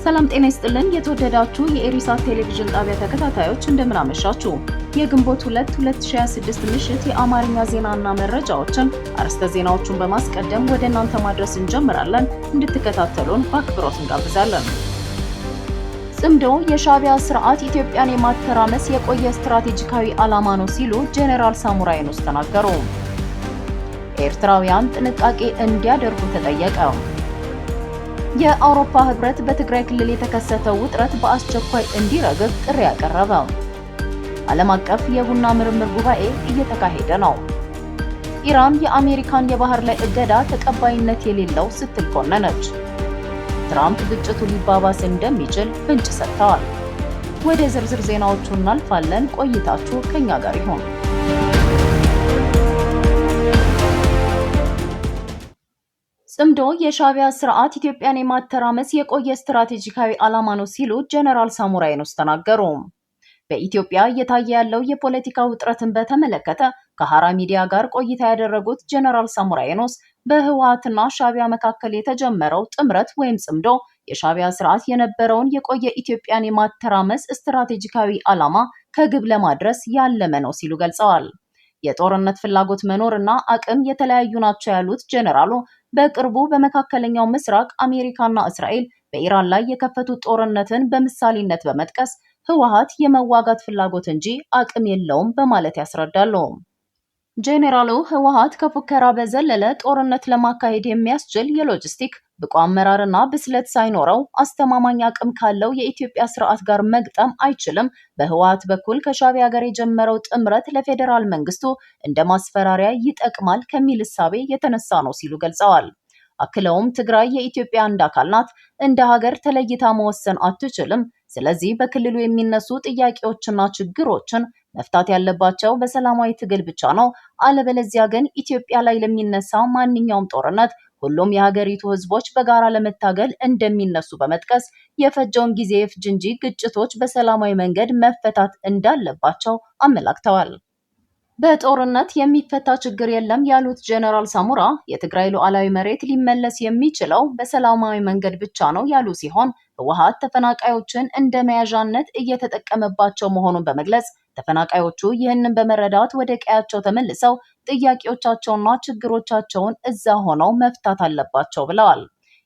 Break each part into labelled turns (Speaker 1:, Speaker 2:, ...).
Speaker 1: ሰላም ጤና ይስጥልን የተወደዳችሁ የኤሪሳት ቴሌቪዥን ጣቢያ ተከታታዮች እንደምን አመሻችሁ። የግንቦት 2 2026 ምሽት የአማርኛ ዜናና መረጃዎችን አርዕስተ ዜናዎቹን በማስቀደም ወደ እናንተ ማድረስ እንጀምራለን። እንድትከታተሉን በአክብሮት እንጋብዛለን። ጽምዶ የሻዕቢያ ስርዓት ኢትዮጵያን የማተራመስ የቆየ ስትራቴጂካዊ ዓላማ ነው ሲሉ ጄኔራል ሳሞራ የኑስ ተናገሩ። ኤርትራውያን ጥንቃቄ እንዲያደርጉ ተጠየቀ። የአውሮፓ ህብረት በትግራይ ክልል የተከሰተው ውጥረት በአስቸኳይ እንዲረግብ ጥሪ ያቀረበ። ዓለም አቀፍ የቡና ምርምር ጉባኤ እየተካሄደ ነው። ኢራን የአሜሪካን የባህር ላይ እገዳ ተቀባይነት የሌለው ስትል ኮነነች። ትራምፕ ግጭቱ ሊባባስ እንደሚችል ፍንጭ ሰጥተዋል። ወደ ዝርዝር ዜናዎቹ እናልፋለን። ቆይታችሁ ከኛ ጋር ይሁን። ጽምዶ የሻዕቢያ ስርዓት ኢትዮጵያን የማተራመስ የቆየ ስትራቴጂካዊ ዓላማ ነው ሲሉ ጄኔራል ሳሞራ የኑስ ተናገሩ። በኢትዮጵያ እየታየ ያለው የፖለቲካ ውጥረትን በተመለከተ ከሐራ ሚዲያ ጋር ቆይታ ያደረጉት ጄኔራል ሳሞራ የኑስ በህወሓትና ሻዕቢያ መካከል የተጀመረው ጥምረት ወይም ጽምዶ የሻዕቢያ ስርዓት የነበረውን የቆየ ኢትዮጵያን የማተራመስ ስትራቴጂካዊ ዓላማ ከግብ ለማድረስ ያለመ ነው ሲሉ ገልጸዋል። የጦርነት ፍላጎት መኖርና አቅም የተለያዩ ናቸው ያሉት ጄኔራሉ በቅርቡ በመካከለኛው ምስራቅ አሜሪካና እስራኤል በኢራን ላይ የከፈቱት ጦርነትን በምሳሌነት በመጥቀስ ህወሓት የመዋጋት ፍላጎት እንጂ አቅም የለውም በማለት ያስረዳሉ። ጄኔራሉ ህወሓት ከፉከራ በዘለለ ጦርነት ለማካሄድ የሚያስችል የሎጂስቲክ ብቁ አመራርና ብስለት ሳይኖረው አስተማማኝ አቅም ካለው የኢትዮጵያ ስርዓት ጋር መግጠም አይችልም። በህወሓት በኩል ከሻዕቢያ ጋር የጀመረው ጥምረት ለፌዴራል መንግስቱ እንደ ማስፈራሪያ ይጠቅማል ከሚል እሳቤ የተነሳ ነው ሲሉ ገልጸዋል። አክለውም ትግራይ የኢትዮጵያ አንድ አካል ናት፣ እንደ ሀገር ተለይታ መወሰን አትችልም። ስለዚህ በክልሉ የሚነሱ ጥያቄዎችና ችግሮችን መፍታት ያለባቸው በሰላማዊ ትግል ብቻ ነው። አለበለዚያ ግን ኢትዮጵያ ላይ ለሚነሳ ማንኛውም ጦርነት ሁሉም የሀገሪቱ ህዝቦች በጋራ ለመታገል እንደሚነሱ በመጥቀስ የፈጀውን ጊዜ ይፍጅ እንጂ ግጭቶች በሰላማዊ መንገድ መፈታት እንዳለባቸው አመላክተዋል። በጦርነት የሚፈታ ችግር የለም ያሉት ጄኔራል ሳሞራ የትግራይ ሉዓላዊ መሬት ሊመለስ የሚችለው በሰላማዊ መንገድ ብቻ ነው ያሉ ሲሆን ህወሓት ተፈናቃዮችን እንደ መያዣነት እየተጠቀመባቸው መሆኑን በመግለጽ ተፈናቃዮቹ ይህንን በመረዳት ወደ ቀያቸው ተመልሰው ጥያቄዎቻቸውና ችግሮቻቸውን እዛ ሆነው መፍታት አለባቸው ብለዋል።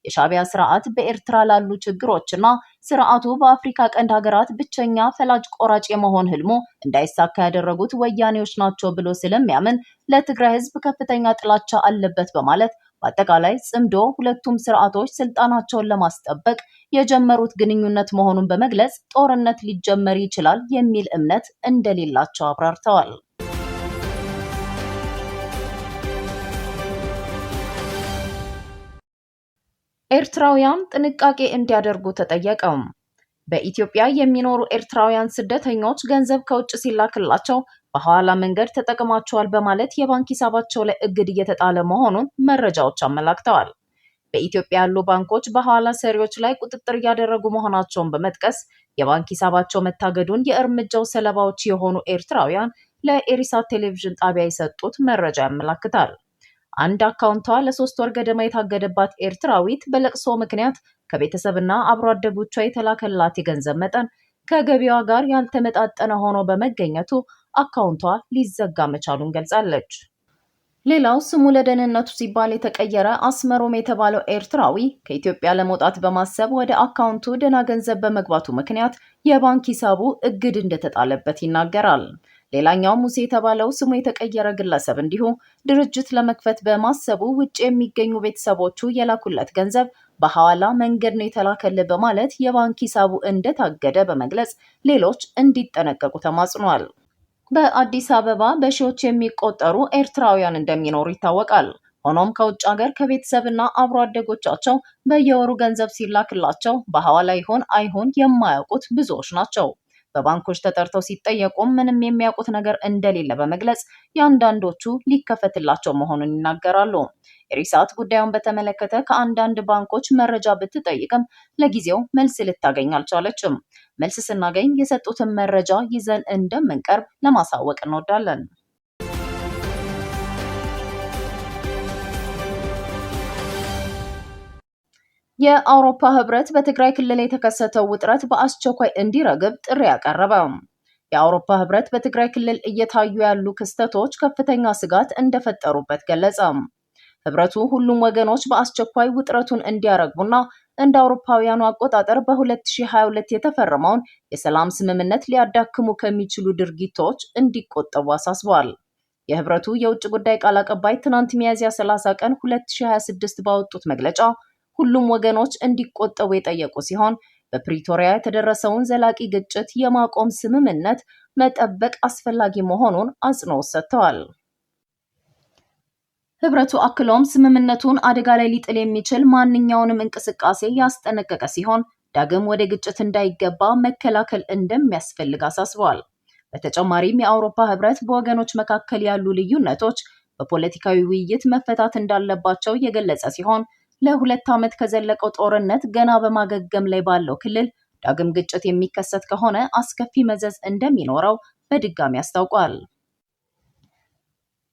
Speaker 1: የሻዕቢያ ስርዓት በኤርትራ ላሉ ችግሮችና ስርዓቱ በአፍሪካ ቀንድ ሀገራት ብቸኛ ፈላጭ ቆራጭ የመሆን ህልሙ እንዳይሳካ ያደረጉት ወያኔዎች ናቸው ብሎ ስለሚያምን ለትግራይ ህዝብ ከፍተኛ ጥላቻ አለበት በማለት በአጠቃላይ ጽምዶ ሁለቱም ስርዓቶች ስልጣናቸውን ለማስጠበቅ የጀመሩት ግንኙነት መሆኑን በመግለጽ ጦርነት ሊጀመር ይችላል የሚል እምነት እንደሌላቸው አብራርተዋል። ኤርትራውያን ጥንቃቄ እንዲያደርጉ ተጠየቀ። በኢትዮጵያ የሚኖሩ ኤርትራውያን ስደተኞች ገንዘብ ከውጭ ሲላክላቸው በሐዋላ መንገድ ተጠቅማቸዋል በማለት የባንክ ሂሳባቸው ላይ እግድ እየተጣለ መሆኑን መረጃዎች አመላክተዋል። በኢትዮጵያ ያሉ ባንኮች በሐዋላ ሰሪዎች ላይ ቁጥጥር እያደረጉ መሆናቸውን በመጥቀስ የባንክ ሂሳባቸው መታገዱን የእርምጃው ሰለባዎች የሆኑ ኤርትራውያን ለኤሪሳት ቴሌቪዥን ጣቢያ የሰጡት መረጃ ያመላክታል። አንድ አካውንቷ ለ3 ወር ገደማ የታገደባት ኤርትራዊት በለቅሶ ምክንያት ከቤተሰብና አብሮ አደጎቿ የተላከላት የገንዘብ መጠን ከገቢዋ ጋር ያልተመጣጠነ ሆኖ በመገኘቱ አካውንቷ ሊዘጋ መቻሉን ገልጻለች። ሌላው ስሙ ለደህንነቱ ሲባል የተቀየረ አስመሮም የተባለው ኤርትራዊ ከኢትዮጵያ ለመውጣት በማሰብ ወደ አካውንቱ ደህና ገንዘብ በመግባቱ ምክንያት የባንክ ሂሳቡ እግድ እንደተጣለበት ይናገራል። ሌላኛው ሙሴ የተባለው ስሙ የተቀየረ ግለሰብ እንዲሁ ድርጅት ለመክፈት በማሰቡ ውጭ የሚገኙ ቤተሰቦቹ የላኩለት ገንዘብ በሐዋላ መንገድ ነው የተላከለ በማለት የባንክ ሂሳቡ እንደታገደ በመግለጽ ሌሎች እንዲጠነቀቁ ተማጽኗል። በአዲስ አበባ በሺዎች የሚቆጠሩ ኤርትራውያን እንደሚኖሩ ይታወቃል። ሆኖም ከውጭ ሀገር ከቤተሰብና አብሮ አደጎቻቸው በየወሩ ገንዘብ ሲላክላቸው በሐዋላ ይሆን አይሆን የማያውቁት ብዙዎች ናቸው። በባንኮች ተጠርተው ሲጠየቁም ምንም የሚያውቁት ነገር እንደሌለ በመግለጽ የአንዳንዶቹ ሊከፈትላቸው መሆኑን ይናገራሉ። ኤሪሳት ጉዳዩን በተመለከተ ከአንዳንድ ባንኮች መረጃ ብትጠይቅም ለጊዜው መልስ ልታገኝ አልቻለችም። መልስ ስናገኝ የሰጡትን መረጃ ይዘን እንደምንቀርብ ለማሳወቅ እንወዳለን። የአውሮፓ ህብረት በትግራይ ክልል የተከሰተው ውጥረት በአስቸኳይ እንዲረግብ ጥሪ ያቀረበ። የአውሮፓ ህብረት በትግራይ ክልል እየታዩ ያሉ ክስተቶች ከፍተኛ ስጋት እንደፈጠሩበት ገለጸ። ህብረቱ ሁሉም ወገኖች በአስቸኳይ ውጥረቱን እንዲያረግቡና እንደ አውሮፓውያኑ አቆጣጠር በ2022 የተፈረመውን የሰላም ስምምነት ሊያዳክሙ ከሚችሉ ድርጊቶች እንዲቆጠቡ አሳስበዋል። የህብረቱ የውጭ ጉዳይ ቃል አቀባይ ትናንት ሚያዝያ 30 ቀን 2026 ባወጡት መግለጫ ሁሉም ወገኖች እንዲቆጠቡ የጠየቁ ሲሆን በፕሪቶሪያ የተደረሰውን ዘላቂ ግጭት የማቆም ስምምነት መጠበቅ አስፈላጊ መሆኑን አጽንኦት ሰጥተዋል። ህብረቱ አክሎም ስምምነቱን አደጋ ላይ ሊጥል የሚችል ማንኛውንም እንቅስቃሴ ያስጠነቀቀ ሲሆን ዳግም ወደ ግጭት እንዳይገባ መከላከል እንደሚያስፈልግ አሳስበዋል። በተጨማሪም የአውሮፓ ህብረት በወገኖች መካከል ያሉ ልዩነቶች በፖለቲካዊ ውይይት መፈታት እንዳለባቸው የገለጸ ሲሆን ለ2 ዓመት ከዘለቀው ጦርነት ገና በማገገም ላይ ባለው ክልል ዳግም ግጭት የሚከሰት ከሆነ አስከፊ መዘዝ እንደሚኖረው በድጋሚ አስታውቋል።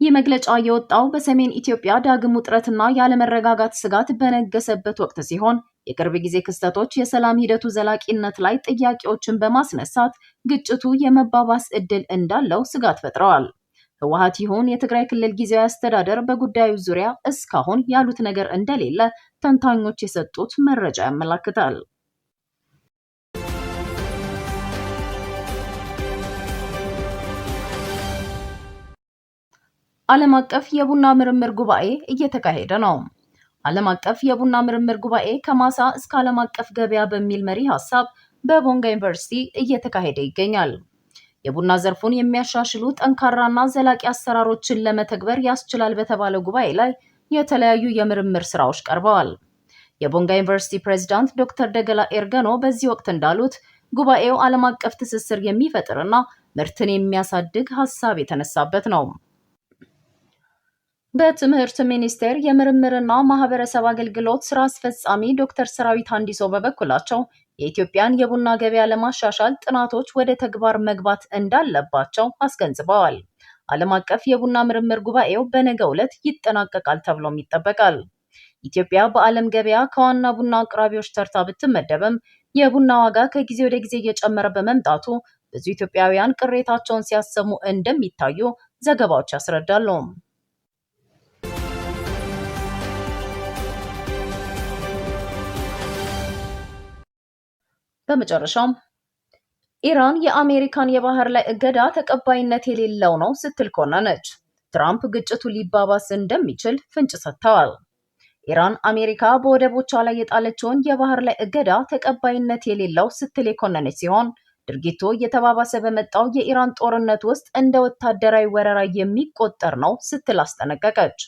Speaker 1: ይህ መግለጫ የወጣው በሰሜን ኢትዮጵያ ዳግም ውጥረትና ያለመረጋጋት ስጋት በነገሰበት ወቅት ሲሆን የቅርብ ጊዜ ክስተቶች የሰላም ሂደቱ ዘላቂነት ላይ ጥያቄዎችን በማስነሳት ግጭቱ የመባባስ ዕድል እንዳለው ስጋት ፈጥረዋል። ህወሓት ይሁን የትግራይ ክልል ጊዜያዊ አስተዳደር በጉዳዩ ዙሪያ እስካሁን ያሉት ነገር እንደሌለ ተንታኞች የሰጡት መረጃ ያመለክታል። ዓለም አቀፍ የቡና ምርምር ጉባኤ እየተካሄደ ነው። ዓለም አቀፍ የቡና ምርምር ጉባኤ ከማሳ እስከ ዓለም አቀፍ ገበያ በሚል መሪ ሐሳብ በቦንጋ ዩኒቨርሲቲ እየተካሄደ ይገኛል። የቡና ዘርፉን የሚያሻሽሉ ጠንካራና ዘላቂ አሰራሮችን ለመተግበር ያስችላል በተባለው ጉባኤ ላይ የተለያዩ የምርምር ስራዎች ቀርበዋል። የቦንጋ ዩኒቨርሲቲ ፕሬዝዳንት ዶክተር ደገላ ኤርገኖ በዚህ ወቅት እንዳሉት ጉባኤው ዓለም አቀፍ ትስስር የሚፈጥርና ምርትን የሚያሳድግ ሐሳብ የተነሳበት ነው። በትምህርት ሚኒስቴር የምርምርና ማህበረሰብ አገልግሎት ስራ አስፈጻሚ ዶክተር ሰራዊት አንዲሶ በበኩላቸው የኢትዮጵያን የቡና ገበያ ለማሻሻል ጥናቶች ወደ ተግባር መግባት እንዳለባቸው አስገንዝበዋል። ዓለም አቀፍ የቡና ምርምር ጉባኤው በነገው ዕለት ይጠናቀቃል ተብሎም ይጠበቃል። ኢትዮጵያ በዓለም ገበያ ከዋና ቡና አቅራቢዎች ተርታ ብትመደብም የቡና ዋጋ ከጊዜ ወደ ጊዜ እየጨመረ በመምጣቱ ብዙ ኢትዮጵያውያን ቅሬታቸውን ሲያሰሙ እንደሚታዩ ዘገባዎች ያስረዳሉ። በመጨረሻም ኢራን የአሜሪካን የባህር ላይ እገዳ ተቀባይነት የሌለው ነው ስትል ኮነነች። ትራምፕ ግጭቱ ሊባባስ እንደሚችል ፍንጭ ሰጥተዋል። ኢራን አሜሪካ በወደቦቿ ላይ የጣለችውን የባህር ላይ እገዳ ተቀባይነት የሌለው ስትል የኮነነች ሲሆን ድርጊቱ እየተባባሰ በመጣው የኢራን ጦርነት ውስጥ እንደ ወታደራዊ ወረራ የሚቆጠር ነው ስትል አስጠነቀቀች።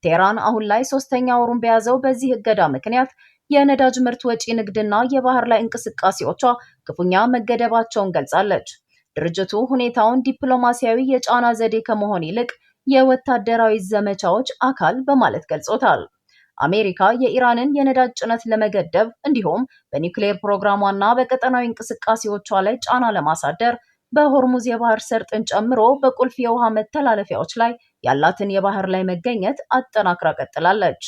Speaker 1: ቴህራን አሁን ላይ 3ኛ ወሩን በያዘው በዚህ እገዳ ምክንያት የነዳጅ ምርት ወጪ ንግድና የባህር ላይ እንቅስቃሴዎቿ ክፉኛ መገደባቸውን ገልጻለች። ድርጅቱ ሁኔታውን ዲፕሎማሲያዊ የጫና ዘዴ ከመሆን ይልቅ የወታደራዊ ዘመቻዎች አካል በማለት ገልጾታል። አሜሪካ የኢራንን የነዳጅ ጭነት ለመገደብ እንዲሁም በኒውክሌር ፕሮግራሟና በቀጠናዊ እንቅስቃሴዎቿ ላይ ጫና ለማሳደር በሆርሙዝ የባህር ሰርጥን ጨምሮ በቁልፍ የውሃ መተላለፊያዎች ላይ ያላትን የባህር ላይ መገኘት አጠናክራ ቀጥላለች።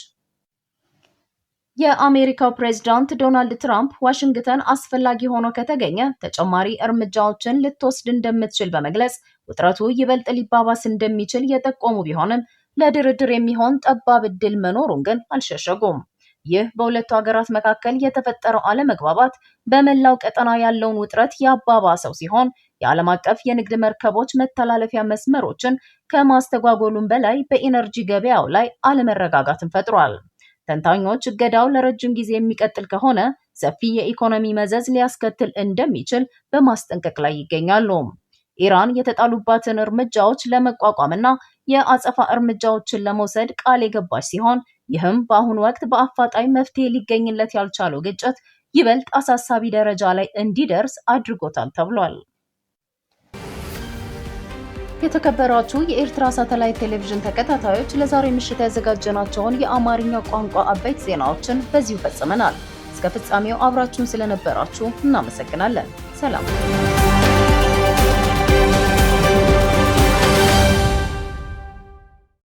Speaker 1: የአሜሪካው ፕሬዝዳንት ዶናልድ ትራምፕ ዋሽንግተን አስፈላጊ ሆኖ ከተገኘ ተጨማሪ እርምጃዎችን ልትወስድ እንደምትችል በመግለጽ ውጥረቱ ይበልጥ ሊባባስ እንደሚችል የጠቆሙ ቢሆንም ለድርድር የሚሆን ጠባብ ዕድል መኖሩን ግን አልሸሸጉም። ይህ በሁለቱ ሀገራት መካከል የተፈጠረው አለመግባባት በመላው ቀጠና ያለውን ውጥረት ያባባሰው ሲሆን የዓለም አቀፍ የንግድ መርከቦች መተላለፊያ መስመሮችን ከማስተጓጎሉም በላይ በኢነርጂ ገበያው ላይ አለመረጋጋትን ፈጥሯል። ተንታኞች እገዳው ለረጅም ጊዜ የሚቀጥል ከሆነ ሰፊ የኢኮኖሚ መዘዝ ሊያስከትል እንደሚችል በማስጠንቀቅ ላይ ይገኛሉ። ኢራን የተጣሉባትን እርምጃዎች ለመቋቋምና የአጸፋ እርምጃዎችን ለመውሰድ ቃል የገባች ሲሆን ይህም በአሁኑ ወቅት በአፋጣኝ መፍትሄ ሊገኝለት ያልቻለው ግጭት ይበልጥ አሳሳቢ ደረጃ ላይ እንዲደርስ አድርጎታል ተብሏል። የተከበራችሁ የኤርትራ ሳተላይት ቴሌቪዥን ተከታታዮች ለዛሬ ምሽት ያዘጋጀናቸውን የአማርኛ ቋንቋ አበይት ዜናዎችን በዚሁ ፈጽመናል። እስከ ፍጻሜው አብራችሁን ስለነበራችሁ እናመሰግናለን። ሰላም።